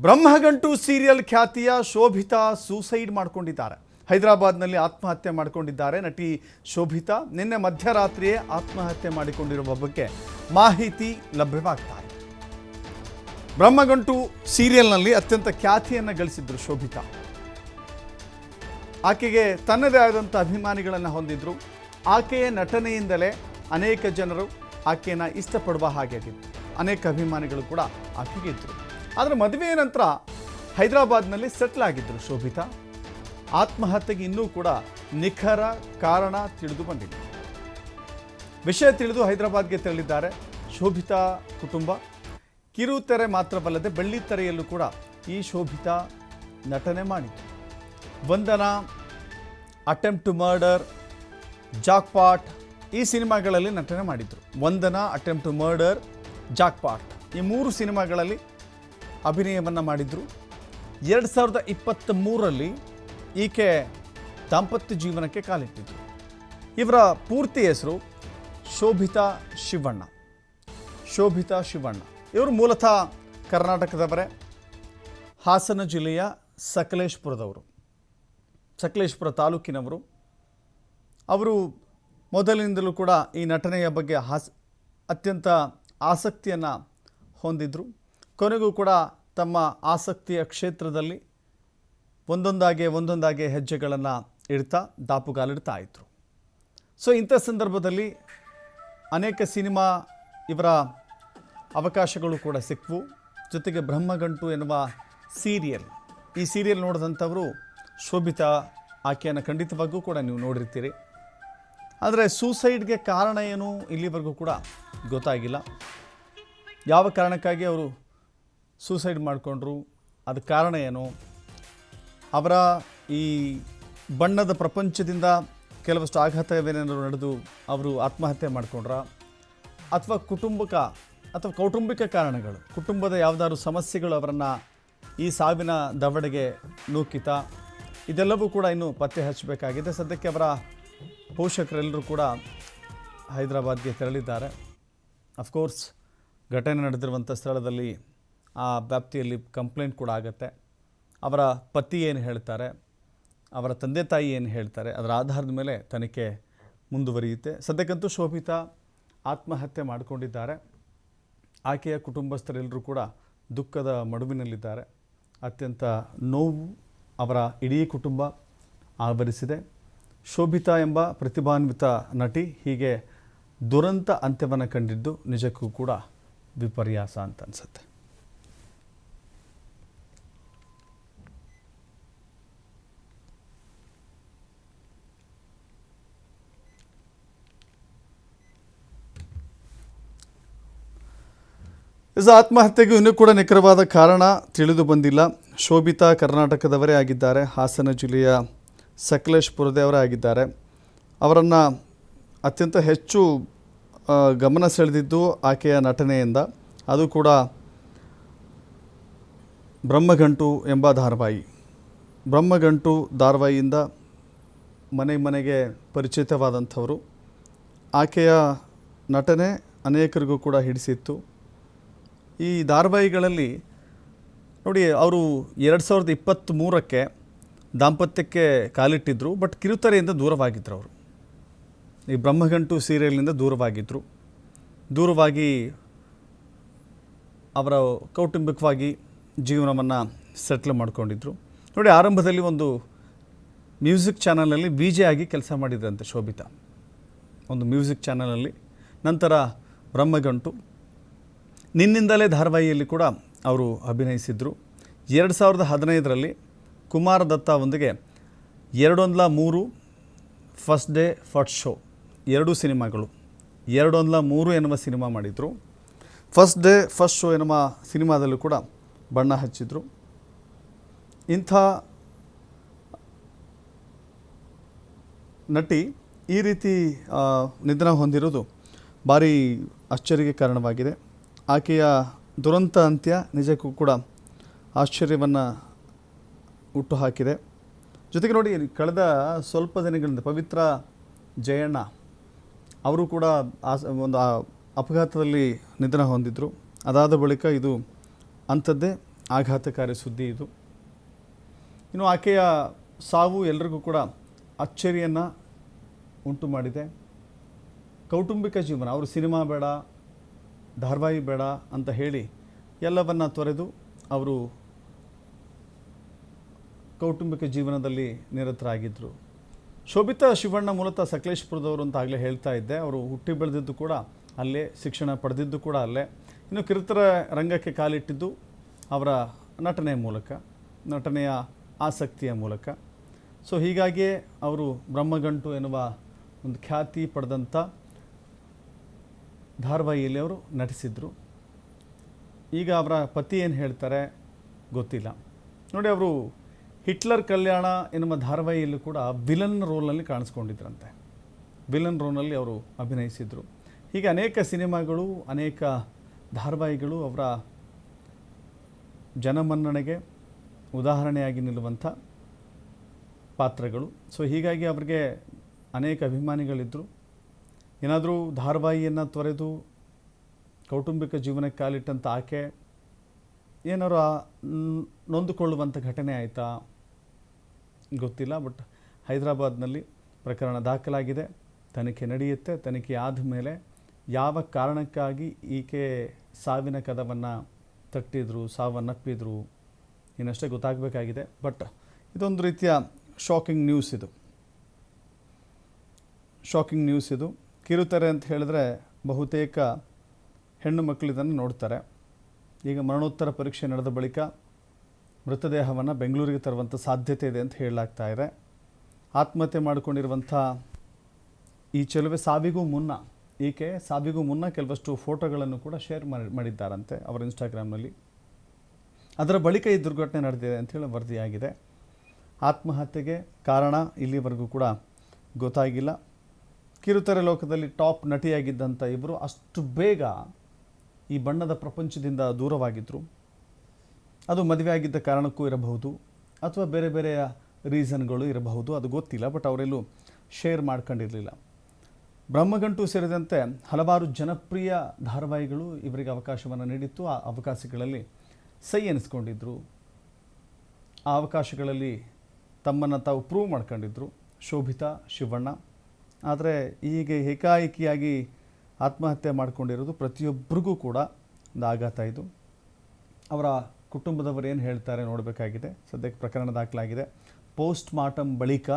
Brahmagantu serial ಖ್ಯಾತಿಯ Shobhita suicide ಮಾಡಿಕೊಂಡಿದ್ದಾರೆ. ಹೈದರಾಬಾದ್ನಲ್ಲಿ ಆತ್ಮಹತ್ಯೆ ಮಾಡಿಕೊಂಡಿದ್ದಾರೆ. ನಟಿ ಶೋಭಿತಾ ನಿನ್ನೆ ಮಧ್ಯರಾತ್ರಿಯೇ ಆತ್ಮಹತ್ಯೆ ಮಾಡಿಕೊಂಡಿರುವ ಬಗ್ಗೆ ಮಾಹಿತಿ ಲಭ್ಯವಾಗ್ತಾ ಇದೆ. ಬ್ರಹ್ಮಗಂಟು ಸೀರಿಯಲ್ನಲ್ಲಿ ಅತ್ಯಂತ ಖ್ಯಾತಿಯನ್ನು ಗಳಿಸಿದ್ರು ಶೋಭಿತಾ. ಆಕೆಗೆ ತನ್ನದೇ ಆದಂಥ ಅಭಿಮಾನಿಗಳನ್ನು ಹೊಂದಿದ್ರು. ಆಕೆಯ ನಟನೆಯಿಂದಲೇ ಅನೇಕ ಜನರು ಆಕೆಯನ್ನು ಇಷ್ಟಪಡುವ ಹಾಗೆ ಆಗಿತ್ತು. ಅನೇಕ ಅಭಿಮಾನಿಗಳು ಕೂಡ ಆಕೆಗೆ ಇದ್ದರು. ಆದರೆ ಮದುವೆಯ ನಂತರ ಹೈದರಾಬಾದ್ನಲ್ಲಿ ಸೆಟ್ಲ್ ಆಗಿದ್ದರು ಶೋಭಿತಾ. ಆತ್ಮಹತ್ಯೆಗೆ ಇನ್ನೂ ಕೂಡ ನಿಖರ ಕಾರಣ ತಿಳಿದು ಬಂದಿಲ್ಲ. ವಿಷಯ ತಿಳಿದು ಹೈದರಾಬಾದ್ಗೆ ತೆರಳಿದ್ದಾರೆ ಶೋಭಿತಾ ಕುಟುಂಬ. ಕಿರುತೆರೆ ಮಾತ್ರವಲ್ಲದೆ ಬೆಳ್ಳಿತೆರೆಯಲ್ಲೂ ಕೂಡ ಈ ಶೋಭಿತಾ ನಟನೆ ಮಾಡಿದ್ರು. ವಂದನಾ, ಅಟೆಂಪ್ಟ್ ಟು ಮರ್ಡರ್, ಜಾಕ್ಪಾಟ್ ಈ ಸಿನಿಮಾಗಳಲ್ಲಿ ನಟನೆ ಮಾಡಿದ್ರು. ವಂದನಾ, ಅಟೆಂಪ್ಟ್ ಟು ಮರ್ಡರ್, ಜಾಕ್ಪಾಟ್ ಈ 3 ಸಿನಿಮಾಗಳಲ್ಲಿ ಅಭಿನಯವನ್ನು ಮಾಡಿದ್ರು. 2023ರಲ್ಲಿ ಈಕೆ ದಾಂಪತ್ಯ ಜೀವನಕ್ಕೆ ಕಾಲಿಟ್ಟಿದ್ರು. ಇವರ ಪೂರ್ತಿ ಹೆಸರು ಶೋಭಿತಾ ಶಿವಣ್ಣ. ಶೋಭಿತಾ ಶಿವಣ್ಣ ಇವರು ಮೂಲತಃ ಕರ್ನಾಟಕದವರೇ. ಹಾಸನ ಜಿಲ್ಲೆಯ ಸಕಲೇಶಪುರದವರು, ಸಕಲೇಶಪುರ ತಾಲೂಕಿನವರು. ಅವರು ಮೊದಲಿನಿಂದಲೂ ಕೂಡ ಈ ನಟನೆಯ ಬಗ್ಗೆ ಅತ್ಯಂತ ಆಸಕ್ತಿಯನ್ನು ಹೊಂದಿದ್ರು. ಕೊನೆಗೂ ಕೂಡ ತಮ್ಮ ಆಸಕ್ತಿಯ ಕ್ಷೇತ್ರದಲ್ಲಿ ಒಂದೊಂದಾಗೆ ಹೆಜ್ಜೆಗಳನ್ನು ಇಡ್ತಾ ದಾಪುಗಾಲಿಡ್ತಾ ಇದ್ದರು. ಸೊ ಇಂಥ ಸಂದರ್ಭದಲ್ಲಿ ಅನೇಕ ಸಿನಿಮಾ ಇವರ ಅವಕಾಶಗಳು ಕೂಡ ಸಿಕ್ವು. ಜೊತೆಗೆ ಬ್ರಹ್ಮಗಂಟು ಎನ್ನುವ ಸೀರಿಯಲ್, ಈ ಸೀರಿಯಲ್ ನೋಡಿದಂಥವರು ಶೋಭಿತಾ ಆಕೆಯನ್ನು ಖಂಡಿತವಾಗೂ ಕೂಡ ನೀವು ನೋಡಿರ್ತೀರಿ. ಆದರೆ ಸೂಸೈಡ್ಗೆ ಕಾರಣ ಏನು ಇಲ್ಲಿವರೆಗೂ ಕೂಡ ಗೊತ್ತಾಗಿಲ್ಲ. ಯಾವ ಕಾರಣಕ್ಕಾಗಿ ಅವರು ಸೂಸೈಡ್ ಮಾಡಿಕೊಂಡ್ರು, ಅದಕ್ಕೆ ಕಾರಣ ಏನು, ಅವರ ಈ ಬಣ್ಣದ ಪ್ರಪಂಚದಿಂದ ಕೆಲವಷ್ಟು ಆಘಾತವೇನಾದರೂ ನಡೆದು ಅವರು ಆತ್ಮಹತ್ಯೆ ಮಾಡಿಕೊಂಡ್ರ, ಅಥವಾ ಕೌಟುಂಬಿಕ ಕಾರಣಗಳು, ಕುಟುಂಬದ ಯಾವುದಾದ್ರು ಸಮಸ್ಯೆಗಳು ಅವರನ್ನು ಈ ಸಾವಿನ ದವಡೆಗೆ ನೂಕಿತ, ಇದೆಲ್ಲವೂ ಕೂಡ ಇನ್ನೂ ಪತ್ತೆ ಹಚ್ಚಬೇಕಾಗಿದೆ. ಸದ್ಯಕ್ಕೆ ಅವರ ಪೋಷಕರೆಲ್ಲರೂ ಕೂಡ ಹೈದರಾಬಾದ್ಗೆ ತೆರಳಿದ್ದಾರೆ. ಅಫ್ಕೋರ್ಸ್ ಘಟನೆ ನಡೆದಿರುವಂಥ ಸ್ಥಳದಲ್ಲಿ ಆ ವ್ಯಾಪ್ತಿಯಲ್ಲಿ ಕಂಪ್ಲೇಂಟ್ ಕೂಡ ಆಗುತ್ತೆ. ಅವರ ಪತಿ ಏನು ಹೇಳ್ತಾರೆ, ಅವರ ತಂದೆ ತಾಯಿ ಏನು ಹೇಳ್ತಾರೆ, ಅದರ ಆಧಾರದ ಮೇಲೆ ತನಿಖೆ ಮುಂದುವರಿಯುತ್ತೆ. ಸದ್ಯಕ್ಕಂತೂ ಶೋಭಿತಾ ಆತ್ಮಹತ್ಯೆ ಮಾಡಿಕೊಂಡಿದ್ದಾರೆ. ಆಕೆಯ ಕುಟುಂಬಸ್ಥರೆಲ್ಲರೂ ಕೂಡ ದುಃಖದ ಮಡುವಿನಲ್ಲಿದ್ದಾರೆ. ಅತ್ಯಂತ ನೋವು ಅವರ ಇಡೀ ಕುಟುಂಬ ಆವರಿಸಿದೆ. ಶೋಭಿತಾ ಎಂಬ ಪ್ರತಿಭಾನ್ವಿತ ನಟಿ ಹೀಗೆ ದುರಂತ ಅಂತ್ಯವನ್ನು ಕಂಡಿದ್ದು ನಿಜಕ್ಕೂ ಕೂಡ ವಿಪರ್ಯಾಸ ಅಂತ ಅನಿಸುತ್ತೆ. ಆತ್ಮಹತ್ಯೆಗೂ ಇನ್ನೂ ಕೂಡ ನಿಖರವಾದ ಕಾರಣ ತಿಳಿದು ಬಂದಿಲ್ಲ. ಶೋಭಿತಾ ಕರ್ನಾಟಕದವರೇ ಆಗಿದ್ದಾರೆ. ಹಾಸನ ಜಿಲ್ಲೆಯ ಸಕಲೇಶಪುರದವರೇ ಆಗಿದ್ದಾರೆ. ಅವರನ್ನು ಅತ್ಯಂತ ಹೆಚ್ಚು ಗಮನ ಸೆಳೆದಿದ್ದು ಆಕೆಯ ನಟನೆಯಿಂದ. ಅದು ಕೂಡ ಬ್ರಹ್ಮಗಂಟು ಎಂಬ ಧಾರಾವಾಹಿ. ಬ್ರಹ್ಮಗಂಟು ಧಾರಾವಾಹಿಯಿಂದ ಮನೆಗೆ ಪರಿಚಿತವಾದಂಥವರು. ಆಕೆಯ ನಟನೆ ಅನೇಕರಿಗೂ ಕೂಡ ಹಿಡಿಸಿತ್ತು. ಈ ಧಾರಾವಾಹಿಗಳಲ್ಲಿ ನೋಡಿ, ಅವರು 2023ಕ್ಕೆ ದಾಂಪತ್ಯಕ್ಕೆ ಕಾಲಿಟ್ಟಿದ್ದರು. ಬಟ್ ಕಿರುತೆರೆಯಿಂದ ದೂರವಾಗಿದ್ದರು. ಅವರು ಈ ಬ್ರಹ್ಮಗಂಟು ಸೀರಿಯಲ್ನಿಂದ ದೂರವಾಗಿ ಅವರ ಕೌಟುಂಬಿಕವಾಗಿ ಜೀವನವನ್ನು ಸೆಟ್ಲ್ ಮಾಡ್ಕೊಂಡಿದ್ರು. ನೋಡಿ, ಆರಂಭದಲ್ಲಿ ಒಂದು ಮ್ಯೂಸಿಕ್ ಚಾನಲಲ್ಲಿ VJ ಆಗಿ ಕೆಲಸ ಮಾಡಿದ್ರಂತೆ ಶೋಭಿತಾ, ಒಂದು ಮ್ಯೂಸಿಕ್ ಚಾನಲಲ್ಲಿ. ನಂತರ ಬ್ರಹ್ಮಗಂಟು, ನಿನ್ನಿಂದಲೇ ಧಾರಾವಾಹಿಯಲ್ಲಿ ಕೂಡ ಅವರು ಅಭಿನಯಿಸಿದರು. 2015ರಲ್ಲಿ ಕುಮಾರ ದತ್ತಾವೊಂದಿಗೆ 213 ಫಸ್ಟ್ ಡೇ ಫಸ್ಟ್ ಶೋ 2 ಸಿನಿಮಾಗಳು, 213 ಎನ್ನುವ ಸಿನಿಮಾ ಮಾಡಿದರು. ಫಸ್ಟ್ ಡೇ ಫಸ್ಟ್ ಶೋ ಎನ್ನುವ ಸಿನಿಮಾದಲ್ಲೂ ಕೂಡ ಬಣ್ಣ ಹಚ್ಚಿದರು. ಇಂಥ ನಟಿ ಈ ರೀತಿ ನಿಧನ ಹೊಂದಿರೋದು ಭಾರಿ ಆಶ್ಚರ್ಯಕ್ಕೆ ಕಾರಣವಾಗಿದೆ. ಆಕೆಯ ದುರಂತ ಅಂತ್ಯ ನಿಜಕ್ಕೂ ಕೂಡ ಆಶ್ಚರ್ಯವನ್ನು ಹುಟ್ಟುಹಾಕಿದೆ. ಜೊತೆಗೆ ನೋಡಿ, ಕಳೆದ ಸ್ವಲ್ಪ ದಿನಗಳಿಂದ ಪವಿತ್ರ ಜಯಣ್ಣ ಅವರು ಕೂಡ ಒಂದು ಅಪಘಾತದಲ್ಲಿ ನಿಧನ ಹೊಂದಿದ್ರು. ಅದಾದ ಬಳಿಕ ಇದು ಅಂಥದ್ದೇ ಆಘಾತಕಾರಿ ಸುದ್ದಿ ಇದು. ಇನ್ನು ಆಕೆಯ ಸಾವು ಎಲ್ರಿಗೂ ಕೂಡ ಅಚ್ಚರಿಯನ್ನು ಉಂಟು ಮಾಡಿದೆ. ಕೌಟುಂಬಿಕ ಜೀವನ, ಅವರು ಸಿನಿಮಾ ಬೇಡ, ಧಾರಾವಾಹಿ ಬೇಡ ಅಂತ ಹೇಳಿ ಎಲ್ಲವನ್ನ ತೊರೆದು ಅವರು ಕೌಟುಂಬಿಕ ಜೀವನದಲ್ಲಿ ನಿರತರಾಗಿದ್ದರು. ಶೋಭಿತಾ ಶಿವಣ್ಣ ಮೂಲತಃ ಸಕಲೇಶಪುರದವರು ಅಂತ ಆಗಲೇ ಹೇಳ್ತಾ ಇದ್ದೆ. ಅವರು ಹುಟ್ಟಿ ಬೆಳೆದಿದ್ದು ಕೂಡ ಅಲ್ಲೇ, ಶಿಕ್ಷಣ ಪಡೆದಿದ್ದು ಕೂಡ ಅಲ್ಲೇ. ಇನ್ನು ಕಿರುತೆರೆ ರಂಗಕ್ಕೆ ಕಾಲಿಟ್ಟಿದ್ದು ಅವರ ನಟನೆಯ ಮೂಲಕ, ನಟನೆಯ ಆಸಕ್ತಿಯ ಮೂಲಕ. ಸೊ ಹೀಗಾಗಿಯೇ ಅವರು ಬ್ರಹ್ಮಗಂಟು ಎನ್ನುವ ಒಂದು ಖ್ಯಾತಿ ಪಡೆದಂಥ ಧಾರಾವಾಹಿಯಲ್ಲಿ ಅವರು ನಟಿಸಿದರು. ಈಗ ಅವರ ಪತಿ ಏನು ಹೇಳ್ತಾರೆ ಗೊತ್ತಿಲ್ಲ. ನೋಡಿ, ಅವರು ಹಿಟ್ಲರ್ ಕಲ್ಯಾಣ ಎನ್ನುವ ಧಾರಾವಾಹಿಯಲ್ಲೂ ಕೂಡ ವಿಲನ್ ರೋಲ್ನಲ್ಲಿ ಕಾಣಿಸ್ಕೊಂಡಿದ್ರಂತೆ. ವಿಲನ್ ರೋಲ್ನಲ್ಲಿ ಅವರು ಅಭಿನಯಿಸಿದರು. ಹೀಗೆ ಅನೇಕ ಸಿನಿಮಾಗಳು, ಅನೇಕ ಧಾರಾವಾಹಿಗಳು ಅವರ ಜನಮನ್ನಣೆಗೆ ಉದಾಹರಣೆಯಾಗಿ ನಿಲ್ಲುವಂಥ ಪಾತ್ರಗಳು. ಸೊ ಹೀಗಾಗಿ ಅವರಿಗೆ ಅನೇಕ ಅಭಿಮಾನಿಗಳಿದ್ದರು. ಏನಾದರೂ ಧಾರಾವಾಹಿಯನ್ನು ತೊರೆದು ಕೌಟುಂಬಿಕ ಜೀವನಕ್ಕೆ ಕಾಲಿಟ್ಟಂಥ ಆಕೆ ಏನಾರು ನೊಂದುಕೊಳ್ಳುವಂಥ ಘಟನೆ ಆಯಿತಾ ಗೊತ್ತಿಲ್ಲ. ಬಟ್ ಹೈದರಾಬಾದ್ನಲ್ಲಿ ಪ್ರಕರಣ ದಾಖಲಾಗಿದೆ, ತನಿಖೆ ನಡೆಯುತ್ತೆ. ತನಿಖೆ ಆದ ಮೇಲೆ ಯಾವ ಕಾರಣಕ್ಕಾಗಿ ಈಕೆ ಸಾವಿನ ಕದವನ್ನು ತಟ್ಟಿದ್ರು, ಸಾವನ್ನಪ್ಪಿದ್ರು, ಇನ್ನಷ್ಟೇ ಗೊತ್ತಾಗಬೇಕಾಗಿದೆ. ಬಟ್ ಇದೊಂದು ರೀತಿಯ ಶಾಕಿಂಗ್ ನ್ಯೂಸ್ ಇದು. ಕಿರುತೆರೆ ಅಂತ ಹೇಳಿದ್ರೆ ಬಹುತೇಕ ಹೆಣ್ಣು ಮಕ್ಕಳು ಇದನ್ನು ನೋಡ್ತಾರೆ. ಈಗ ಮರಣೋತ್ತರ ಪರೀಕ್ಷೆ ನಡೆದ ಬಳಿಕ ಮೃತದೇಹವನ್ನು ಬೆಂಗಳೂರಿಗೆ ತರುವಂಥ ಸಾಧ್ಯತೆ ಇದೆ ಅಂತ ಹೇಳಲಾಗ್ತಾ ಇದೆ. ಆತ್ಮಹತ್ಯೆ ಮಾಡಿಕೊಂಡಿರುವಂಥ ಈ ಚೆಲುವೆ ಈಕೆ ಸಾವಿಗೂ ಮುನ್ನ ಕೆಲವಷ್ಟು ಫೋಟೋಗಳನ್ನು ಕೂಡ ಶೇರ್ ಮಾಡಿದ್ದಾರಂತೆ ಅವರ ಇನ್ಸ್ಟಾಗ್ರಾಮ್ನಲ್ಲಿ. ಅದರ ಬಳಿಕ ಈ ದುರ್ಘಟನೆ ನಡೆದಿದೆ ಅಂಥೇಳಿ ವರದಿಯಾಗಿದೆ. ಆತ್ಮಹತ್ಯೆಗೆ ಕಾರಣ ಇಲ್ಲಿವರೆಗೂ ಕೂಡ ಗೊತ್ತಾಗಿಲ್ಲ. ಕಿರುತೆರೆ ಲೋಕದಲ್ಲಿ ಟಾಪ್ ನಟಿಯಾಗಿದ್ದಂಥ ಇಬ್ಬರು ಅಷ್ಟು ಬೇಗ ಈ ಬಣ್ಣದ ಪ್ರಪಂಚದಿಂದ ದೂರವಾಗಿದ್ದರು. ಅದು ಮದುವೆ ಆಗಿದ್ದ ಕಾರಣಕ್ಕೂ ಇರಬಹುದು, ಅಥವಾ ಬೇರೆ ಬೇರೆಯ ರೀಸನ್ಗಳು ಇರಬಹುದು, ಅದು ಗೊತ್ತಿಲ್ಲ. But ಅವರೆಲ್ಲೂ share ಮಾಡ್ಕೊಂಡಿರಲಿಲ್ಲ. ಬ್ರಹ್ಮಗಂಟು ಸೇರಿದಂತೆ ಹಲವಾರು ಜನಪ್ರಿಯ ಧಾರಾವಾಹಿಗಳು ಇವರಿಗೆ ಅವಕಾಶವನ್ನು ನೀಡಿತ್ತು. ಆ ಅವಕಾಶಗಳಲ್ಲಿ ಸೈ ಎನಿಸ್ಕೊಂಡಿದ್ರು. ಆ ಅವಕಾಶಗಳಲ್ಲಿ ತಮ್ಮನ್ನು ತಾವು ಪ್ರೂವ್ ಮಾಡ್ಕೊಂಡಿದ್ರು ಶೋಭಿತಾ ಶಿವಣ್ಣ. ಆದರೆ ಹೀಗೆ ಏಕಾಏಕಿಯಾಗಿ ಆತ್ಮಹತ್ಯೆ ಮಾಡಿಕೊಂಡಿರೋದು ಪ್ರತಿಯೊಬ್ಬರಿಗೂ ಕೂಡ ಒಂದು ಆಘಾತ. ಇದು ಅವರ ಕುಟುಂಬದವರು ಏನು ಹೇಳ್ತಾರೆ ನೋಡಬೇಕಾಗಿದೆ. ಸದ್ಯಕ್ಕೆ ಪ್ರಕರಣ ದಾಖಲಾಗಿದೆ. ಪೋಸ್ಟ್ ಮಾರ್ಟಮ್ ಬಳಿಕ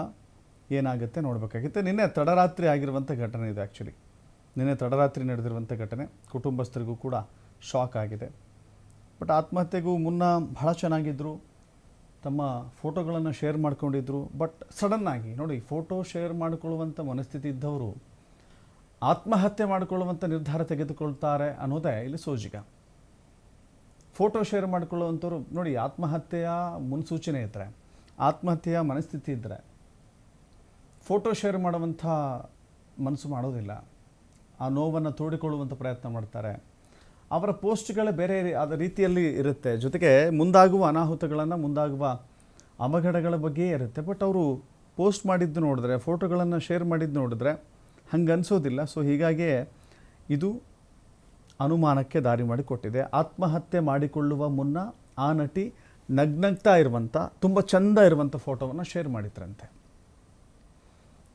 ಏನಾಗುತ್ತೆ ನೋಡಬೇಕಾಗುತ್ತೆ. ನಿನ್ನೆ ತಡರಾತ್ರಿ ಆಗಿರುವಂಥ ಘಟನೆ ಇದೆ. ಆ್ಯಕ್ಚುಲಿ ನಿನ್ನೆ ತಡರಾತ್ರಿ ನಡೆದಿರುವಂಥ ಘಟನೆ ಕುಟುಂಬಸ್ಥರಿಗೂ ಕೂಡ ಶಾಕ್ ಆಗಿದೆ. ಬಟ್ ಆತ್ಮಹತ್ಯೆಗೂ ಮುನ್ನ ಬಹಳ ಚೆನ್ನಾಗಿದ್ದರು, ತಮ್ಮ ಫೋಟೋಗಳನ್ನು ಶೇರ್ ಮಾಡ್ಕೊಂಡಿದ್ರು. ಬಟ್ ಸಡನ್ನಾಗಿ ನೋಡಿ, ಫೋಟೋ ಶೇರ್ ಮಾಡಿಕೊಳ್ಳುವಂಥ ಮನಸ್ಥಿತಿ ಇದ್ದವರು ಆತ್ಮಹತ್ಯೆ ಮಾಡಿಕೊಳ್ಳುವಂಥ ನಿರ್ಧಾರ ತೆಗೆದುಕೊಳ್ತಾರೆ ಅನ್ನೋದೇ ಇಲ್ಲಿ ಸೋಜಿಗ. ಫೋಟೋ ಶೇರ್ ಮಾಡಿಕೊಳ್ಳುವಂಥವ್ರು ನೋಡಿ, ಆತ್ಮಹತ್ಯೆಯ ಮುನ್ಸೂಚನೆ ಇದ್ದರೆ, ಆತ್ಮಹತ್ಯೆಯ ಮನಸ್ಥಿತಿ ಇದ್ದರೆ ಫೋಟೋ ಶೇರ್ ಮಾಡುವಂಥ ಮನಸ್ಸು ಮಾಡೋದಿಲ್ಲ. ಆ ನೋವನ್ನು ತೋಡಿಕೊಳ್ಳುವಂಥ ಪ್ರಯತ್ನ ಮಾಡ್ತಾರೆ. ಅವರ ಪೋಸ್ಟ್ಗಳೇ ಬೇರೆ ಆದ ರೀತಿಯಲ್ಲಿ ಇರುತ್ತೆ. ಜೊತೆಗೆ ಮುಂದಾಗುವ ಅನಾಹುತಗಳನ್ನು, ಮುಂದಾಗುವ ಅವಘಡಗಳ ಬಗ್ಗೆಯೇ ಇರುತ್ತೆ. ಬಟ್ ಅವರು ಪೋಸ್ಟ್ ಮಾಡಿದ್ದು ನೋಡಿದ್ರೆ, ಫೋಟೋಗಳನ್ನು ಶೇರ್ ಮಾಡಿದ್ದು ನೋಡಿದ್ರೆ ಹಂಗೆ ಅನಿಸೋದಿಲ್ಲ. ಸೊ ಹೀಗಾಗಿಯೇ ಇದು ಅನುಮಾನಕ್ಕೆ ದಾರಿ ಮಾಡಿಕೊಟ್ಟಿದೆ. ಆತ್ಮಹತ್ಯೆ ಮಾಡಿಕೊಳ್ಳುವ ಮುನ್ನ ಆ ನಟಿ ನಗ್ನಗ್ತಾ ಇರುವಂಥ, ತುಂಬ ಚೆಂದ ಇರುವಂಥ ಫೋಟೋವನ್ನು ಶೇರ್ ಮಾಡಿದ್ರಂತೆ.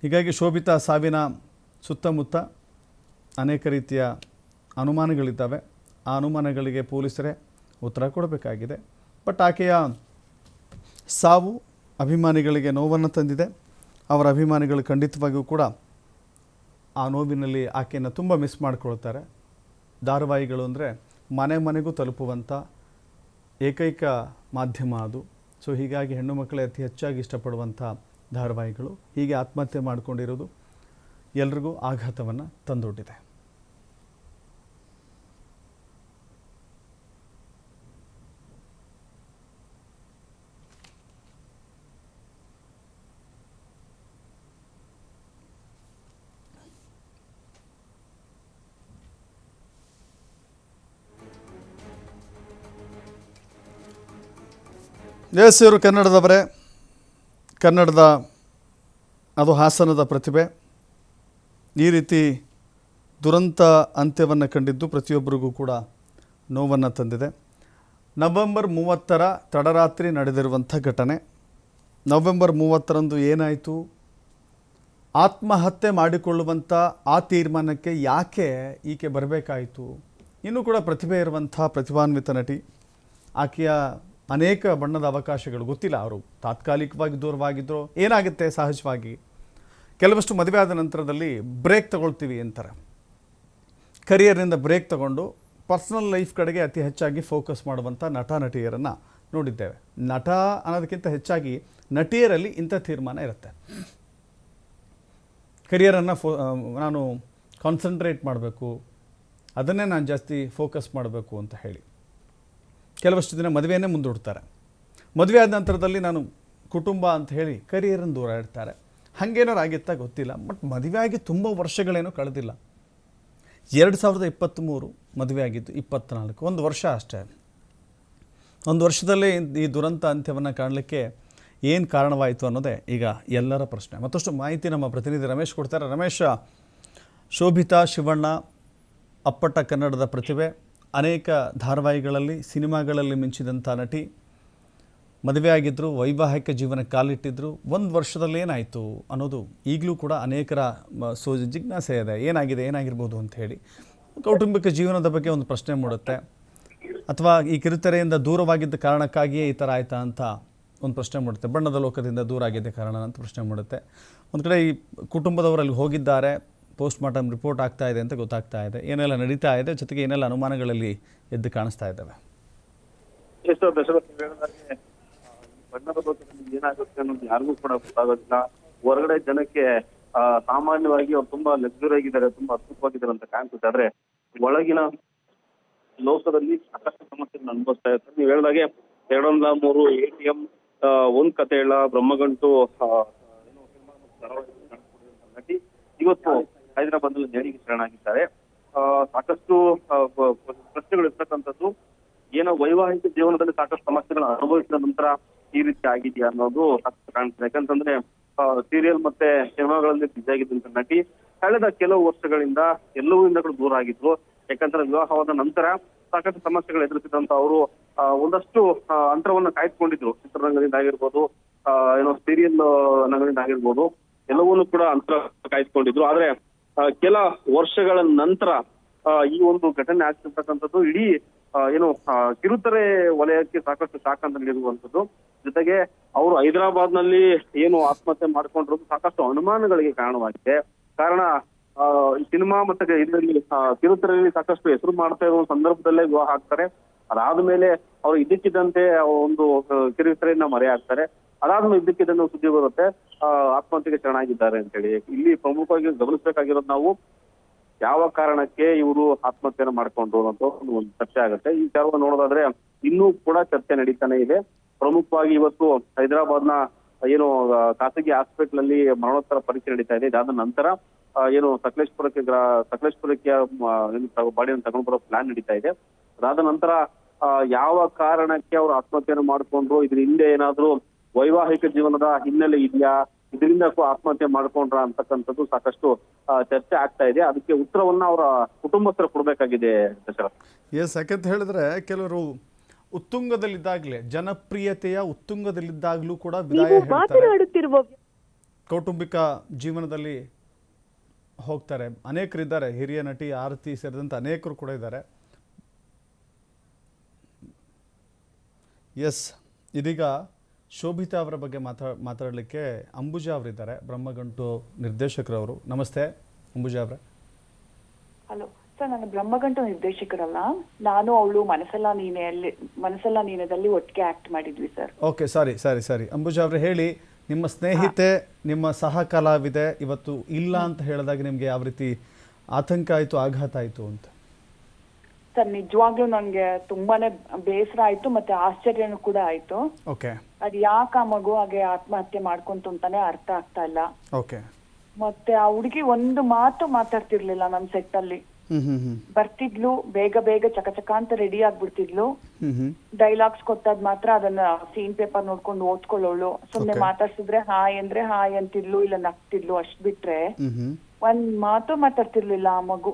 ಹೀಗಾಗಿ ಶೋಭಿತಾ ಸಾವಿನ ಸುತ್ತಮುತ್ತ ಅನೇಕ ರೀತಿಯ ಅನುಮಾನಗಳಿದ್ದಾವೆ. ಆ ಅನುಮಾನಗಳಿಗೆ ಪೊಲೀಸರೇ ಉತ್ತರ ಕೊಡಬೇಕಾಗಿದೆ. ಬಟ್ ಆಕೆಯ ಸಾವು ಅಭಿಮಾನಿಗಳಿಗೆ ನೋವನ್ನು ತಂದಿದೆ. ಅವರ ಅಭಿಮಾನಿಗಳು ಖಂಡಿತವಾಗಿಯೂ ಕೂಡ ಆ ನೋವಿನಲ್ಲಿ ಆಕೆಯನ್ನು ತುಂಬ ಮಿಸ್ ಮಾಡಿಕೊಳ್ತಾರೆ. ಧಾರಾವಾಹಿಗಳು ಅಂದರೆ ಮನೆ ಮನೆಗೂ ತಲುಪುವಂಥ ಏಕೈಕ ಮಾಧ್ಯಮ ಅದು. ಸೊ ಹೀಗಾಗಿ ಹೆಣ್ಣು ಮಕ್ಕಳೇ ಅತಿ ಹೆಚ್ಚಾಗಿ ಇಷ್ಟಪಡುವಂಥ ಧಾರಾವಾಹಿಗಳು. ಹೀಗೆ ಆತ್ಮಹತ್ಯೆ ಮಾಡಿಕೊಂಡಿರೋದು ಎಲ್ರಿಗೂ ಆಘಾತವನ್ನು ತಂದೊಡ್ಡಿದೆ. ಎಸ್, ಇವರು ಕನ್ನಡದವರೇ, ಕನ್ನಡದ ಅದು ಹಾಸನದ ಪ್ರತಿಭೆ. ಈ ರೀತಿ ದುರಂತ ಅಂತ್ಯವನ್ನು ಕಂಡಿದ್ದು ಪ್ರತಿಯೊಬ್ಬರಿಗೂ ಕೂಡ ನೋವನ್ನು ತಂದಿದೆ. ನವೆಂಬರ್ 30ರ ತಡರಾತ್ರಿ ನಡೆದಿರುವಂಥ ಘಟನೆ. ನವೆಂಬರ್ 30ರಂದು ಏನಾಯಿತು, ಆತ್ಮಹತ್ಯೆ ಮಾಡಿಕೊಳ್ಳುವಂಥ ಆ ತೀರ್ಮಾನಕ್ಕೆ ಯಾಕೆ ಈಕೆ ಬರಬೇಕಾಯಿತು? ಇನ್ನೂ ಕೂಡ ಪ್ರತಿಭೆ ಇರುವಂಥ ಪ್ರತಿಭಾನ್ವಿತ ನಟಿ. ಆಕೆಯ ಅನೇಕ ಬಣ್ಣದ ಅವಕಾಶಗಳು ಗೊತ್ತಿಲ್ಲ, ಅವರು ತಾತ್ಕಾಲಿಕವಾಗಿ ದೂರವಾಗಿದ್ದರು. ಏನಾಗುತ್ತೆ, ಸಹಜವಾಗಿ ಕೆಲವಷ್ಟು ಮದುವೆ ಆದ ನಂತರದಲ್ಲಿ ಬ್ರೇಕ್ ತಗೊಳ್ತೀವಿ ಅಂತಾರೆ. ಕರಿಯರ್ನಿಂದ ಬ್ರೇಕ್ ತಗೊಂಡು ಪರ್ಸನಲ್ ಲೈಫ್ ಕಡೆಗೆ ಅತಿ ಹೆಚ್ಚಾಗಿ ಫೋಕಸ್ ಮಾಡುವಂಥ ನಟ ನಟಿಯರನ್ನು ನೋಡಿದ್ದೇವೆ. ನಟ ಅನ್ನೋದಕ್ಕಿಂತ ಹೆಚ್ಚಾಗಿ ನಟಿಯರಲ್ಲಿ ಇಂಥ ತೀರ್ಮಾನ ಇರುತ್ತೆ. ಕರಿಯರನ್ನು ನಾನು ಕಾನ್ಸಂಟ್ರೇಟ್ ಮಾಡಬೇಕು, ಅದನ್ನೇ ನಾನು ಜಾಸ್ತಿ ಫೋಕಸ್ ಮಾಡಬೇಕು ಅಂತ ಹೇಳಿ ಕೆಲವಷ್ಟು ದಿನ ಮದುವೆಯನ್ನೇ ಮುಂದೂಡ್ತಾರೆ. ಮದುವೆ ಆದ ನಂತರದಲ್ಲಿ ನಾನು ಕುಟುಂಬ ಅಂತ ಹೇಳಿ ಕರಿಯರನ್ನು ದೂರ ಇಡ್ತಾರೆ. ಹಾಗೇನಾರು ಆಗಿತ್ತಾ ಗೊತ್ತಿಲ್ಲ, ಬಟ್ ಮದುವೆ ಆಗಿ ತುಂಬ ವರ್ಷಗಳೇನೂ ಕಳೆದಿಲ್ಲ. 2023 ಮದುವೆ ಆಗಿದ್ದು 24, ಒಂದು ವರ್ಷ ಅಷ್ಟೇ. ಒಂದು ವರ್ಷದಲ್ಲೇ ಈ ದುರಂತ ಅಂತ್ಯವನ್ನು ಕಾಣಲಿಕ್ಕೆ ಏನು ಕಾರಣವಾಯಿತು ಅನ್ನೋದೇ ಈಗ ಎಲ್ಲರ ಪ್ರಶ್ನೆ. ಮತ್ತಷ್ಟು ಮಾಹಿತಿ ನಮ್ಮ ಪ್ರತಿನಿಧಿ ರಮೇಶ್ ಕೊಡ್ತಾರೆ. ರಮೇಶ್, ಶೋಭಿತಾ ಶಿವಣ್ಣ ಅಪ್ಪಟ ಕನ್ನಡದ ಪ್ರತಿಭೆ, ಅನೇಕ ಧಾರಾವಾಹಿಗಳಲ್ಲಿ ಸಿನಿಮಾಗಳಲ್ಲಿ ಮಿಂಚಿದಂಥ ನಟಿ, ಮದುವೆ ಆಗಿದ್ದರು, ವೈವಾಹಿಕ ಜೀವನಕ್ಕೆ ಕಾಲಿಟ್ಟಿದ್ದರು. ಒಂದು ವರ್ಷದಲ್ಲಿ ಏನಾಯಿತು ಅನ್ನೋದು ಈಗಲೂ ಕೂಡ ಅನೇಕರ ಜಿಜ್ಞಾಸೆ ಇದೆ. ಏನಾಗಿರ್ಬೋದು ಅಂತ ಹೇಳಿ ಕೌಟುಂಬಿಕ ಜೀವನದ ಬಗ್ಗೆ ಒಂದು ಪ್ರಶ್ನೆ ಮೂಡುತ್ತೆ. ಅಥವಾ ಈ ಕಿರುತೆರೆಯಿಂದ ದೂರವಾಗಿದ್ದ ಕಾರಣಕ್ಕಾಗಿಯೇ ಈ ಥರ ಆಯಿತಾ ಅಂತ ಒಂದು ಪ್ರಶ್ನೆ ಮೂಡುತ್ತೆ. ಬಣ್ಣದ ಲೋಕದಿಂದ ದೂರ ಆಗಿದ್ದ ಕಾರಣ ಅಂತ ಪ್ರಶ್ನೆ ಮೂಡುತ್ತೆ. ಒಂದು ಕಡೆ ಈ ಕುಟುಂಬದವರಲ್ಲಿ ಹೋಗಿದ್ದಾರೆ, ಪೋಸ್ಟ್ ಮಾರ್ಟಮ್ ರಿಪೋರ್ಟ್ ಆಗ್ತಾ ಇದೆ ಅಂತ ಗೊತ್ತಾಗ್ತಾ ಇದೆ. ಏನೆಲ್ಲ ನಡೀತಾ ಇದೆ, ಜೊತೆಗೆ ಏನೆಲ್ಲ ಅನುಮಾನಗಳಲ್ಲಿ ಎದ್ದು ಕಾಣಿಸ್ತಾ ಇದ್ದಾವೆ. ಬಣ್ಣದ ಲೋಕದಲ್ಲಿ ಏನಾಗುತ್ತೆ ಅನ್ನೋದು ಯಾರಿಗೂ ಕೂಡ ಗೊತ್ತಾಗೋದಿಲ್ಲ. ಹೊರಗಡೆ ಜನಕ್ಕೆ ಸಾಮಾನ್ಯವಾಗಿ ಅವ್ರು ತುಂಬಾ ಲಗ್ಜುರಿ ಆಗಿದ್ದಾರೆ, ತುಂಬಾ ಅದ್ಭುತವಾಗಿದ್ದಾರೆ ಅಂತ ಕಾಣಿಸುತ್ತೆ. ಆದ್ರೆ ಒಳಗಿನ ಲೋಕದಲ್ಲಿ ಸಾಕಷ್ಟು ಸಮಸ್ಯೆಗಳನ್ನ ಅನುಭವಿಸ್ತಾ ಇರ್ತಾರೆ. ನೀವು ಹೇಳಿದಾಗೆ 203 ATM, ಒಂದ್ ಕತೆ ಹೇಳ, ಬ್ರಹ್ಮಗಂಟು ನಟಿ ಇವತ್ತು ಹೈದರಾಬಾದ್ನಲ್ಲಿ ನೇಣಿಗೆ ಶರಣಾಗಿದ್ದಾರೆ. ಸಾಕಷ್ಟು ಪ್ರಶ್ನೆಗಳು ಇರ್ತಕ್ಕಂಥದ್ದು, ಏನೋ ವೈವಾಹಿಕ ಜೀವನದಲ್ಲಿ ಸಾಕಷ್ಟು ಸಮಸ್ಯೆಗಳನ್ನ ಅನುಭವಿಸಿದ ನಂತರ ಈ ರೀತಿ ಆಗಿದೆಯಾ ಅನ್ನೋದು ಸಾಕಷ್ಟು ಕಾಣ್ತದೆ. ಯಾಕಂತಂದ್ರೆ ಸೀರಿಯಲ್ ಮತ್ತೆ ಸಿನಿಮಾಗಳಲ್ಲಿ ಬಿಜಿ ಆಗಿದ್ದಂತ ನಟಿ ಕಳೆದ ಕೆಲವು ವರ್ಷಗಳಿಂದ ಎಲ್ಲವೂ ದೂರ ಆಗಿದ್ರು. ಯಾಕಂದ್ರೆ ವಿವಾಹವಾದ ನಂತರ ಸಾಕಷ್ಟು ಸಮಸ್ಯೆಗಳು ಎದುರಿಸಿದಂತ ಅವರು ಒಂದಷ್ಟು ಅಂತರವನ್ನ ಕಾಯ್ದುಕೊಂಡಿದ್ರು. ಚಿತ್ರರಂಗದಿಂದ ಆಗಿರ್ಬೋದು, ಸೀರಿಯಲ್ ರಂಗದಿಂದ ಆಗಿರ್ಬೋದು, ಎಲ್ಲವನ್ನೂ ಕೂಡ ಅಂತರ ಕಾಯ್ದುಕೊಂಡಿದ್ರು. ಆದ್ರೆ ಕೆಲ ವರ್ಷಗಳ ನಂತರ ಈ ಒಂದು ಘಟನೆ ಆಗ್ತಿರ್ತಕ್ಕಂಥದ್ದು ಇಡೀ ಕಿರುತೆರೆ ವಲಯಕ್ಕೆ ಸಾಕಷ್ಟು ಶಾಕ್ ಅಂತ ನೀಡಿರುವಂತದ್ದು. ಜೊತೆಗೆ ಅವರು ಹೈದರಾಬಾದ್ ನಲ್ಲಿ ಆತ್ಮಹತ್ಯೆ ಮಾಡ್ಕೊಂಡಿರೋದು ಸಾಕಷ್ಟು ಅನುಮಾನಗಳಿಗೆ ಕಾರಣವಾಗಿದೆ. ಕಾರಣ ಸಿನಿಮಾ ಮತ್ತೆ ಇದರಲ್ಲಿ ಕಿರುತೆರೆಯಲ್ಲಿ ಸಾಕಷ್ಟು ಹೆಸರು ಮಾಡ್ತಾ ಇರೋ ಸಂದರ್ಭದಲ್ಲೇ ವಿವಾಹ ಆಗ್ತಾರೆ. ಅದಾದ್ಮೇಲೆ ಅವ್ರು ಇದ್ದಕ್ಕಿದ್ದಂತೆ ಒಂದು ಕಿರುತೆರೆಯನ್ನ ಮರೆ ಆಗ್ತಾರೆ. ಅದಾದ್ಮೇಲೆ ಇದ್ದಕ್ಕಿದ್ದಂತೆ ಸುದ್ದಿ ಬರುತ್ತೆ ಆತ್ಮಹತ್ಯೆಗೆ ಶರಣಾಗಿದ್ದಾರೆ ಅಂತ ಹೇಳಿ. ಇಲ್ಲಿ ಪ್ರಮುಖವಾಗಿ ಗಮನಿಸಬೇಕಾಗಿರೋದು ನಾವು ಯಾವ ಕಾರಣಕ್ಕೆ ಇವರು ಆತ್ಮಹತ್ಯೆನ ಮಾಡ್ಕೊಂಡ್ರು ಅಂತ ಒಂದು ಚರ್ಚೆ ಆಗುತ್ತೆ. ಈ ವಿಚಾರವನ್ನು ನೋಡೋದಾದ್ರೆ ಇನ್ನೂ ಕೂಡ ಚರ್ಚೆ ನಡೀತಾನೆ ಇದೆ. ಪ್ರಮುಖವಾಗಿ ಇವತ್ತು ಹೈದರಾಬಾದ್ನ ಖಾಸಗಿ ಹಾಸ್ಪಿಟಲ್ ಅಲ್ಲಿ ಮರಣೋತ್ತರ ಪರೀಕ್ಷೆ ನಡೀತಾ ಇದೆ. ಇದಾದ ನಂತರ ಸಕಲೇಶ್ಪುರಕ್ಕೆ ಬಾಡಿಯನ್ನು ತಗೊಂಡು ಬರೋ ಪ್ಲಾನ್ ನಡೀತಾ ಇದೆ. ಅದಾದ ನಂತರ ಯಾವ ಕಾರಣಕ್ಕೆ ಅವರು ಆತ್ಮಹತ್ಯೆಯನ್ನು ಮಾಡ್ಕೊಂಡ್ರು, ಇದ್ರ ಹಿಂದೆ ಏನಾದ್ರು ವೈವಾಹಿಕ ಜೀವನದ ಹಿನ್ನೆಲೆ ಇದೆಯಾ, ಇದರಿಂದ ಆತ್ಮಹತ್ಯೆ ಮಾಡ್ಕೊಂಡ್ರ ಅಂತಕ್ಕಂಥದ್ದು ಸಾಕಷ್ಟು ಚರ್ಚೆ ಆಗ್ತಾ ಇದೆ. ಅದಕ್ಕೆ ಉತ್ತರವನ್ನ ಅವರ ಕುಟುಂಬಸ್ಥರು ಕೊಡ್ಬೇಕಾಗಿದೆ. ಯಾಕಂತ ಹೇಳಿದ್ರೆ ಕೆಲವರು ಉತ್ತುಂಗದಲ್ಲಿದ್ದಾಗಲೇ, ಜನಪ್ರಿಯತೆಯ ಉತ್ತುಂಗದಲ್ಲಿದ್ದಾಗಲೂ ಕೂಡ ವಿದಾಯ ಹೇಳ್ತಾರೆ. ಕೌಟುಂಬಿಕ ಜೀವನದಲ್ಲಿ ಹೋಗ್ತಾರೆ. ಅನೇಕರಿದ್ದಾರೆ, ಹಿರಿಯ ನಟಿ ಆರತಿ ಸೇರಿದಂತೆ ಅನೇಕರು ಕೂಡ ಇದ್ದಾರೆ. ಇದೀಗ ಶೋಭಿತಾ ಅವರ ಬಗ್ಗೆ ಮಾತಾಡಲಿಕ್ಕೆ ಅಂಬುಜಾ ಅವರಿದ್ದಾರೆ, ಬ್ರಹ್ಮಗಂಟು ನಿರ್ದೇಶಕರವರು. ನಮಸ್ತೆ ಅಂಬುಜಾ ಅವರೇ. ಹಲೋ ಸರ್, ನಾನು ಬ್ರಹ್ಮಗಂಟು ನಿರ್ದೇಶಕರಲ್ಲ, ನಾನು ಅವಳು ಮನಸ್ಸೆಲ್ಲ ನೀನೆದಲ್ಲಿ ಒಟ್ಟಿಗೆ ಆಕ್ಟ್ ಮಾಡಿದ್ವಿ ಸರ್. ಓಕೆ, ಸಾರಿ ಅಂಬುಜಾ ಅವರೇ, ಹೇಳಿ, ನಿಮ್ಮ ಸ್ನೇಹಿತೆ, ನಿಮ್ಮ ಸಹ ಕಲಾವಿದೆ ಇವತ್ತು ಇಲ್ಲ ಅಂತ ಹೇಳಿದಾಗ ನಿಮ್ಗೆ ಯಾವ ರೀತಿ ಆತಂಕ ಆಯ್ತು, ಆಘಾತ ಆಯ್ತು ಅಂತ? ಸರ್, ನಿಜವಾಗ್ಲೂ ನಂಗೆ ತುಂಬಾನೇ ಬೇಸರ ಆಯ್ತು, ಮತ್ತೆ ಆಶ್ಚರ್ಯನೂ ಕೂಡ ಆಯ್ತು. ಓಕೆ, ಅದ್ ಯಾಕೆ ಆ ಮಗು ಹಾಗೆ ಆತ್ಮಹತ್ಯೆ ಮಾಡ್ಕೊಂತು ಅಂತಾನೆ ಅರ್ಥ ಆಗ್ತಾ ಇಲ್ಲ. ಓಕೆ. ಮತ್ತೆ ಆ ಹುಡುಗಿ ಒಂದು ಮಾತು ಮಾತಾಡ್ತಿರ್ಲಿಲ್ಲ ನಮ್ ಸೆಟ್ ಅಲ್ಲಿ. ಬರ್ತಿದ್ಲು, ಬೇಗ ಚಕ ಅಂತ ರೆಡಿ ಆಗ್ಬಿಡ್ತಿದ್ಲು. ಡೈಲಾಗ್ಸ್ ಕೊಟ್ಟಾದ್ ಮಾತ್ರ ಅದನ್ನ ಸೀನ್ ಪೇಪರ್ ನೋಡ್ಕೊಂಡು ಓದ್ಕೊಳ್ಳೋಳು. ಸುಮ್ನೆ ಮಾತಾಡ್ಸಿದ್ರೆ ಹಾಯ್ ಅಂದ್ರೆ ಹಾಯ್ ಅಂತಿದ್ಲು, ಇಲ್ಲ ನಗ್ತಿದ್ಲು, ಅಷ್ಟ್ ಬಿಟ್ರೆ ಒಂದ್ ಮಾತು ಮಾತಾಡ್ತಿರ್ಲಿಲ್ಲ ಆ ಮಗು.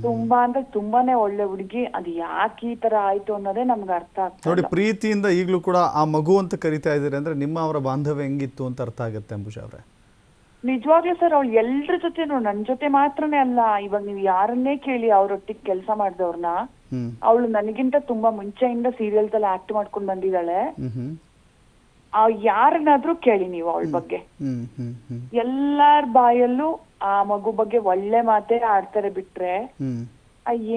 ತುಂಬಾ ಅಂದ್ರೆ ತುಂಬಾನೇ ಒಳ್ಳೆ ಹುಡುಗಿ. ಅದು ಯಾಕೆ ಈ ತರ ಆಯ್ತು ಅನ್ನೋದೇ ನಮ್ಗೆ ಅರ್ಥ ಆಗ್ತದೆ. ನೋಡಿ, ಪ್ರೀತಿಯಿಂದ ಈಗಲೂ ಕೂಡ ಆ ಮಗು ಅಂತ ಕರಿತಾ ಇದ್ದೀರಿ ಅಂದ್ರೆ ನಿಮ್ಮ ಅವರ ಬಾಂಧವ್ಯ ಹೆಂಗಿತ್ತು ಅಂತ ಅರ್ಥ ಆಗುತ್ತೆ ಅಂಬುಜಾ ಅವರೇ. ನಿಜವಾಗ್ಲೂ ಸರ್, ಅವಳು ಎಲ್ರ ಜೊತೆನೂ, ನನ್ ಜೊತೆ ಮಾತ್ರನೇ ಅಲ್ಲ, ಇವಾಗ ನೀವು ಯಾರನ್ನೇ ಕೇಳಿ ಅವ್ರೊಟ್ಟಿಗೆ ಕೆಲಸ ಮಾಡಿದವ್ರನ್ನ, ಅವಳು ನನಗಿಂತ ತುಂಬಾ ಮುಂಚೆಯಿಂದ ಸೀರಿಯಲ್ಸ್ ಎಲ್ಲ ಆಕ್ಟ್ ಮಾಡ್ಕೊಂಡ್ ಬಂದಿದ್ದಾಳೆ. ಯಾರನ್ನಾದ್ರೂ ಕೇಳಿ ನೀವು ಅವಳ ಬಗ್ಗೆ, ಎಲ್ಲಾರ ಬಾಯಲ್ಲೂ ಆ ಮಗು ಬಗ್ಗೆ ಒಳ್ಳೆ ಮಾತೇ ಆಡ್ತಾರೆ ಬಿಟ್ರೆ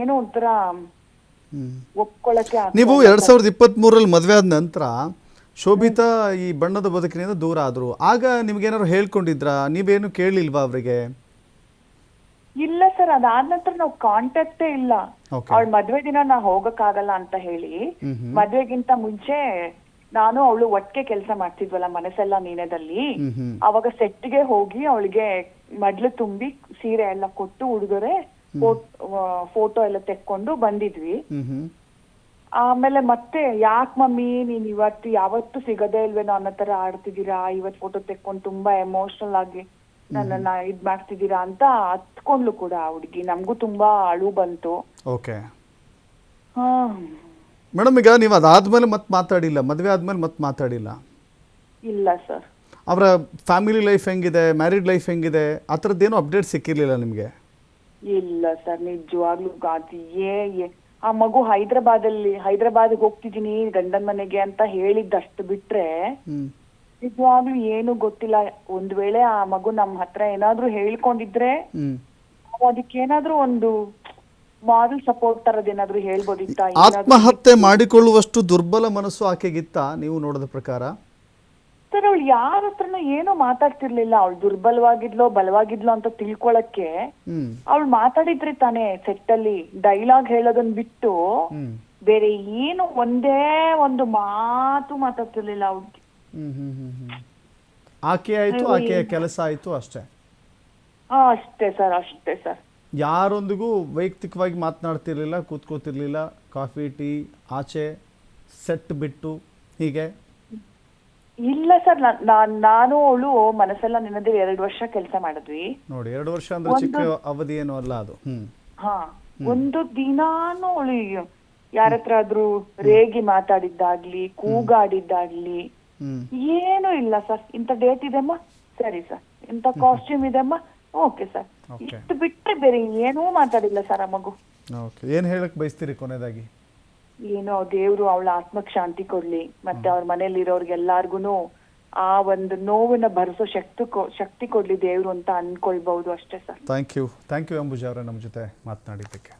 ಏನೋ ಒಂಥರ ಒಪ್ಕೊಳಕ್ಕೆ ನೀವು 2023 ಮದುವೆ ಆದ ನಂತರ ಶೋಭಿತಾ ಈ ಬಣ್ಣದ ಬದುಕಿನಿಂದ ದೂರ ಆದ್ರು. ಆಗ ನಿಮ್ಗೇನಾದ್ರು ಹೇಳ್ಕೊಂಡಿದ್ರಾ? ನೀವೇನು ಕೇಳಿಲ್ವಾ ಅವರಿಗೆ? ಇಲ್ಲ ಸರ್, ಅದಾದ ನಂತರ ನಾವು ಕಾಂಟ್ಯಾಕ್ಟೇ ಇಲ್ಲ. ಅವಳ ಮದ್ವೆ ದಿನ ನಾ ಹೋಗಕ್ಕಾಗಲ್ಲ ಅಂತ ಹೇಳಿ, ಮದ್ವೆಗಿಂತ ಮುಂಚೆ ನಾನು ಅವಳು ಒಟ್ಟಿಗೆ ಕೆಲಸ ಮಾಡ್ತಿದ್ವಲ್ಲ ಮನಸ್ಸೆಲ್ಲ ನೀನೆದಲ್ಲಿ, ಅವಾಗ ಸೆಟ್ಗೆ ಹೋಗಿ ಅವಳಿಗೆ ಮಡ್ಲು ತುಂಬಿ ಸೀರೆ ಎಲ್ಲ ಕೊಟ್ಟು ಉಡುಗೊರೆ ಫೋಟೋ ಎಲ್ಲ ತೆಕ್ಕೊಂಡು ಬಂದಿದ್ವಿ. ಆಮೇಲೆ ಮತ್ತೆ ಯಾಕೆ ಮಮ್ಮಿ ನೀನ್ ಯಾವತ್ತು ಸಿಗದೇ ಇಲ್ವೇನೋ ಅನ್ನೋ ತರ ಆಡ್ತಿದ್ದೀರಾ, ಇವತ್ ಫೋಟೋ ತೆಕ್ಕೊಂಡು ತುಂಬಾ ಎಮೋಷನಲ್ ಆಗಿ ನನ್ನನ್ನ ಇದ್ ಮಾಡ್ತಿದ್ದೀರಾ ಅಂತ ಹತ್ಕೊಂಡ್ಲು ಕೂಡ ಆ ಹುಡುಗಿ. ನಮ್ಗೂ ತುಂಬಾ ಅಳು ಬಂತು. ಓಕೆ ಮೇಡಮ್, ಈಗ ನೀವು ಅದಾದ್ಮೇಲೆ ಮತ್ತೆ ಮಾತಾಡಿಲ್ಲ, ಮದುವೆ ಆದ್ಮೇಲೆ ಮತ್ತೆ ಮಾತಾಡಿಲ್ಲ? ಇಲ್ಲ ಸರ್. ಅವರ ಫ್ಯಾಮಿಲಿ ಲೈಫ್ ಹೆಂಗಿದೆ, ಮ್ಯಾರಿಡ್ ಲೈಫ್ ಹೆಂಗಿದೆ, ಆ ಥರದ್ದೇನು ಅಪ್ಡೇಟ್ ಸಿಕ್ಕಿರ್ಲಿಲ್ಲ ನಿಮಗೆ? ಇಲ್ಲ ಸರ್, ನಿಜವಾಗ್ಲೂ ಆ ಮಗು ಹೈದರಾಬಾದ್ಗೆ ಹೋಗ್ತಿದೀನಿ ಗಂಡನ ಮನೆಗೆ ಅಂತ ಹೇಳಿದ್ದಷ್ಟು ಬಿಟ್ರೆ ನಿಜವಾಗ್ಲೂ ಏನು ಗೊತ್ತಿಲ್ಲ. ಒಂದ್ ವೇಳೆ ಆ ಮಗು ನಮ್ಮ ಹತ್ರ ಏನಾದ್ರೂ ಹೇಳ್ಕೊಂಡಿದ್ರೆ ಅದಕ್ಕೇನಾದ್ರೂ ಒಂದು ಮಾರಲ್ ಸಪೋರ್ಟ್ ತರದೇನಾದ್ರೂ ಹೇಳ್ಬೋದಿತ್ತ? ಆತ್ಮಹತ್ಯೆ ಮಾಡಿಕೊಳ್ಳುವಷ್ಟು ದುರ್ಬಲ ಮನಸ್ಸು ಆಕೆಗಿತ್ತ ನೀವು ನೋಡಿದ ಪ್ರಕಾರ? ಸರ್, ಅವಳು ಯಾರ ಹತ್ರನೂ ಏನೋ ಮಾತಾಡ್ತಿರ್ಲಿಲ್ಲ. ಅವಳು ದುರ್ಬಲವಾಗಿದ್ಲೋ ಬಲವಾಗಿದ್ಲೋ ಅಂತ ತಿಳ್ಕೊಳಕ್ಕೆ ಅವಳು ಮಾತಾಡಿದ್ರಿ ತಾನೇ ಸೆಟ್ ಅಲ್ಲಿ. ಡೈಲಾಗ್ ಹೇಳೋದನ್ನ ಬಿಟ್ಟು ಬೇರೆ ಏನು ಒಂದೇ ಒಂದು ಮಾತು ಮಾತಾಡ್ತಿರ್ಲಿಲ್ಲ ಅವ್ಳಿಗೆ. ಆಕೆ ಆಯ್ತು, ಆಕೆಯ ಕೆಲಸ ಆಯ್ತು, ಅಷ್ಟೇ. ಅಷ್ಟೇ ಸರ್, ಅಷ್ಟೇ ಸರ್. ಯಾರೊಂದಿಗೂ ವೈಯಕ್ತಿಕವಾಗಿ ಮಾತನಾಡ್ತಿರ್ಲಿಲ್ಲ, ಕೂತ್ಕೋತಿರ್ಲಿಲ್ಲ, ಕಾಫಿ ಟೀ ಆಚೆ ಸೆಟ್ ಬಿಟ್ಟು ಹೀಗೆ? ಇಲ್ಲ ಸರ್, ನಾನು ಅವಳು ಮನಸ್ಸೆಲ್ಲ ನಿನ್ನದೇ 2 ವರ್ಷ ಕೆಲಸ ಮಾಡಿದ್ವಿ ನೋಡಿ. 2 ವರ್ಷ ಅಂದ್ರೆ ಚಿಕ್ಕ ಅವಧಿ ಏನು ಅಲ್ಲ ಅದು. ಒಂದು ದಿನಾನು ಅವಳು ಯಾರತ್ರ ಆದ್ರೂ ರೇಗಿ ಮಾತಾಡಿದ್ದಾಗ್ಲಿ, ಕೂಗಾಡಿದ್ದಾಗ್ಲಿ ಏನು ಇಲ್ಲ ಸರ್. ಇಂಥ ಡೇಟ್ ಇದೆಮ್ಮ, ಸರಿ ಸರ್. ಇಂಥ ಕಾಸ್ಟ್ಯೂಮ್ ಇದೆಮ್ಮ, ಓಕೆ ಸರ್. ಇಷ್ಟು ಬಿಟ್ರೆ ಬೇರೆ ಏನೂ ಮಾತಾಡಿಲ್ಲ ಸರ್ ಆ ಮಗು. ಏನ್ ಹೇಳಕ್ ಬಯಸ್ತೀರಿ ಕೊನೆಯದಾಗಿ? ಏನೋ ದೇವ್ರು ಅವಳ ಆತ್ಮಕ್ ಶಾಂತಿ ಕೊಡ್ಲಿ, ಮತ್ತೆ ಅವ್ರ ಮನೇಲಿ ಇರೋರ್ಗೆಲ್ಲಾರ್ಗುನು ಆ ಒಂದು ನೋವನ್ನ ಭರಿಸೋ ಶಕ್ತಿ ಕೊಡ್ಲಿ ದೇವ್ರು ಅಂತ ಅನ್ಕೊಳ್ಬಹುದು ಅಷ್ಟೇ ಸರ್. ಥ್ಯಾಂಕ್ ಯು ಅಂಬುಜಾ ಅವರೇ ನಮ್ಮ ಜೊತೆ ಮಾತನಾಡಿದ್ದಕ್ಕೆ.